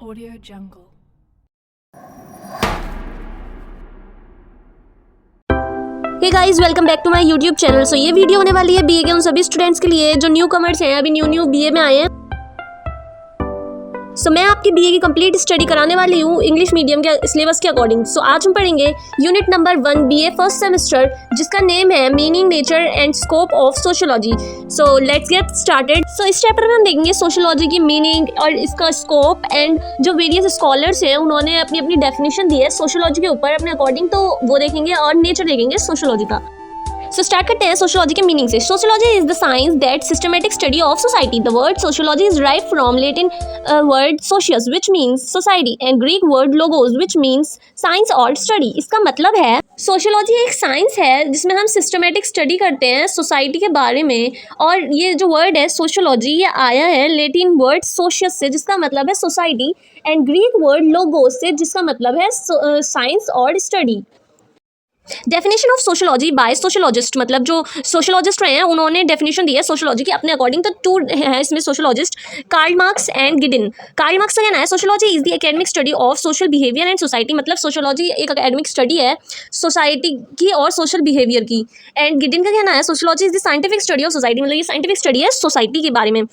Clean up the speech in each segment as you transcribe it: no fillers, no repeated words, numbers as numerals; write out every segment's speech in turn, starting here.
Audio Jungle. Hey guys, welcome back to my YouTube channel. So ये video होने वाली है बीए के उन सभी स्टूडेंट्स के लिए जो न्यू कमर्स हैं, अभी न्यू बीए में आए हैं। सो मैं आपकी बीए की कंप्लीट स्टडी कराने वाली हूँ इंग्लिश मीडियम के सिलेबस के अकॉर्डिंग। सो आज हम पढ़ेंगे unit number 1 BA first semester, जिसका नेम है meaning, nature and scope of sociology. So let's get started. So इस चैप्टर में हम देखेंगे सोशियोलॉजी की मीनिंग और इसका स्कोप एंड जो वेरियस स्कॉलर्स हैं उन्होंने अपनी अपनी डेफिनेशन दी है सोशियोलॉजी के ऊपर अपने अकॉर्डिंग, तो वो देखेंगे और नेचर देखेंगे सोशियोलॉजी का। सो स्टार्ट करते हैं सोशियोलॉजी के मीनिंग से। Sociology is the science that systematic study of society. The word sociology is rive from Latin word socius which means society and Greek word logos which means science और study. इसका मतलब है sociology एक science है जिसमें हम systematic study करते हैं सोसाइटी के बारे में, और ये जो वर्ड है सोशियोलॉजी ये आया है लैटिन वर्ड सोशियस से जिसका मतलब है society, and Greek word logos से जिसका मतलब है साइंस और study. Definition of sociology by sociologist, मतलब जो सोशियोलॉजिस्ट रहे हैं उन्होंने डेफिनेशन दी है सोशियोलॉजी की अपने अकॉर्डिंग। तो टू है इसमें sociologist, Karl Marx and Giddens. Karl Marx का कहना है sociology is the academic study of social behaviour and society, मतलब सोशियोलॉजी एक एकेडमिक स्टडी है सोसाइटी की और सोशल बिहेवियर की। एंड गिडिन का कहना है sociology is the scientific study of society, मतलब ये साइंटिफिक स्टडी है सोसाइटी के बारे में।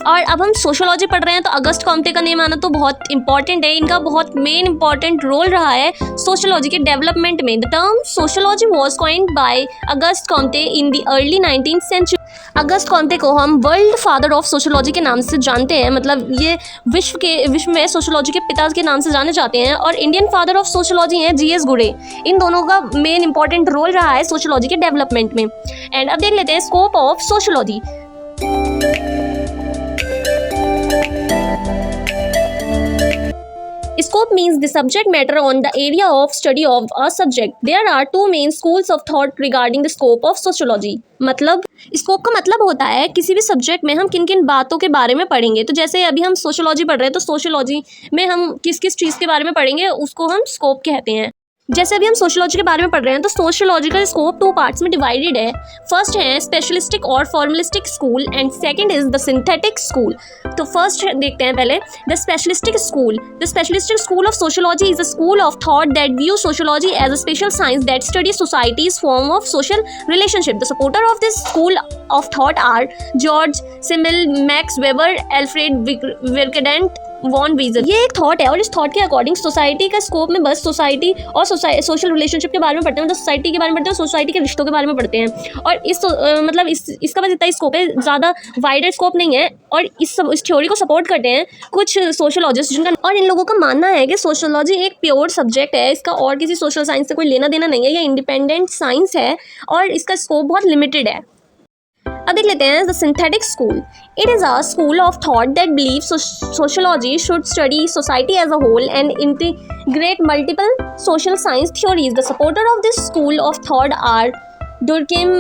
और अब हम सोशियोलॉजी पढ़ रहे हैं तो अगस्त कॉम्टे का नेम आना तो बहुत इंपॉर्टेंट है। इनका बहुत मेन इंपॉर्टेंट रोल रहा है सोशियोलॉजी के डेवलपमेंट में। The term sociology was coined by Auguste Comte in the early 19th century. Auguste Comte को हम वर्ल्ड फादर ऑफ सोशियोलॉजी के नाम से जानते हैं, मतलब ये विश्व में सोशियोलॉजी के पिता के नाम से जाने जाते हैं। और इंडियन फादर ऑफ सोशियोलॉजी हैं जीएस गुडे। इन दोनों का मेन इंपॉर्टेंट रोल रहा है सोशियोलॉजी के डेवलपमेंट में। एंड अब देख लेते हैं scope of sociology. Scope means the subject matter on the area of study of a subject. There are two main schools of thought regarding the scope of sociology. मतलब scope का मतलब होता है किसी भी सब्जेक्ट में हम किन किन बातों के बारे में पढ़ेंगे। तो जैसे अभी हम सोशियोलॉजी पढ़ रहे हैं तो सोशियोलॉजी में हम किस किस चीज़ के बारे में पढ़ेंगे उसको हम स्कोप कहते हैं। जैसे अभी हम सोशियोलॉजी के बारे में पढ़ रहे हैं तो सोशियोलॉजी का स्कोप 2 पार्ट्स में डिवाइडेड है। फर्स्ट है स्पेशलिस्टिक और formalistic school and second is the synthetic school. तो फर्स्ट देखते हैं पहले the specialistic school. The specialistic school of sociology is a school of thought that view sociology as a special science that study societies form of social relationship. The supporter of this school of thought are George Simmel, Max Weber, Alfred Vierkandt, von वीजर। ये एक thought है और इस thought के according society का scope में बस society और सोशल रिलेशनशिप के बारे में पढ़ते हैं, मतलब सोसाइटी के बारे में पढ़ते हैं, सोसाइटी के रिश्तों के बारे में पढ़ते हैं। और मतलब इसका बस इतना स्कोप है, ज़्यादा वाइडर स्कोप नहीं है। और इस थ्योरी को सपोर्ट करते हैं कुछ सोशियोलॉजिस्ट जिनका, और इन लोगों का मानना है कि सोशियोलॉजी एक प्योर सब्जेक्ट है, इसका और किसी सोशल साइंस से कोई लेना देना नहीं है, ये इंडिपेंडेंट साइंस है और इसका स्कोप बहुत लिमिटेड है। अब देख लेते हैं the synthetic school. It is a school of thought that believe sociology should study society as a whole and integrate multiple social science theories. The supporter of this school of thought are Durkheim,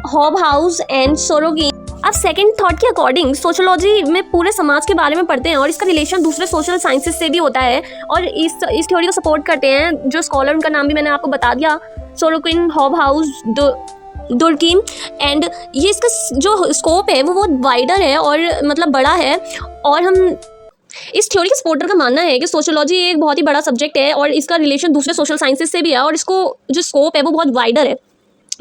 Hobhouse and Sorokin. अब second thought के according sociology में पूरे समाज के बारे में पढ़ते हैं और इसका रिलेशन दूसरे सोशल साइंसेस से भी होता है, और इस थ्योरी को सपोर्ट करते हैं जो स्कॉलर, उनका नाम भी मैंने आपको बता दिया, सोरोगिन, हॉबहाउस, दुर्कीम। एंड ये इसका जो स्कोप है वो बहुत वाइडर है और मतलब बड़ा है। और हम इस थ्योरी के सपोर्टर का मानना है कि सोशियोलॉजी एक बहुत ही बड़ा सब्जेक्ट है और इसका रिलेशन दूसरे सोशल साइंसेस से भी है, और इसको जो स्कोप है वो बहुत वाइडर है,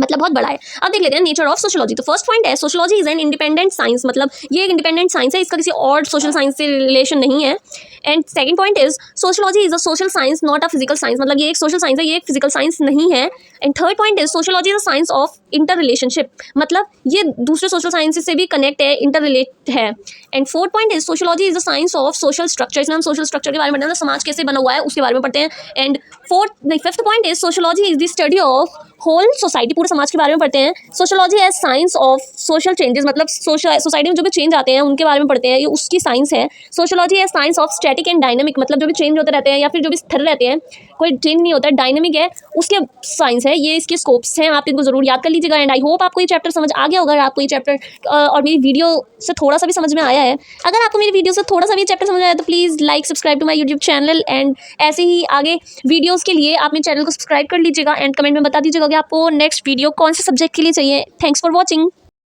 मतलब बहुत बड़ा है। अब देख लेते हैं नेचर ऑफ सोशियोलॉजी। तो फर्स्ट पॉइंट है sociology is an independent science, मतलब ये एक इंडिपेंडेंट साइंस है, इसका किसी और सोशल साइंस से रिलेशन नहीं है। And second point is sociology is a social science not a physical science, मतलब ये एक सोशल साइंस है, ये एक फिजिकल साइंस नहीं है। And third point is sociology is a science of inter relationship, मतलब ये दूसरे सोशल साइंस से भी कनेक्ट है, इंटर रिलेट है। And fourth point is sociology is a science of social structure, इसमें हम सोशल स्ट्रक्चर के बारे में पढ़ते हैं, समाज कैसे बना हुआ है उसके बारे में पढ़ते हैं। And fifth point is sociology is the study of whole society, पूरे समाज के बारे में पढ़ते हैं। Sociology as science of social changes, मतलब सोसाइटी में जो भी चेंज आते हैं उनके बारे में पढ़ते हैं, ये उसकी साइंस है। Sociology as science of static and dynamic, मतलब जो भी चेंज होते रहते हैं या फिर जो भी स्थिर रहते हैं, कोई चेंज नहीं होता, डायनामिक है, उसके साइंस है। ये इसके स्कोप्स हैं, आप इनको जरूर याद कर लीजिएगा। एंड आई होप आपको ये चैप्टर समझ आ गया होगा, आपको ये चैप्टर और मेरी वीडियो से थोड़ा सा भी समझ में आया है। अगर आपको मेरी वीडियो से थोड़ा सा भी चैप्टर समझ आया तो please like subscribe to my YouTube channel, and ऐसे ही आगे वीडियोज़ के लिए आप मेरे चैनल को सब्सक्राइब कर लीजिएगा एंड कमेंट में बता दीजिएगा कि आपको नेक्स्ट वीडियो कौन से सब्जेक्ट के लिए चाहिए। Thanks for watching.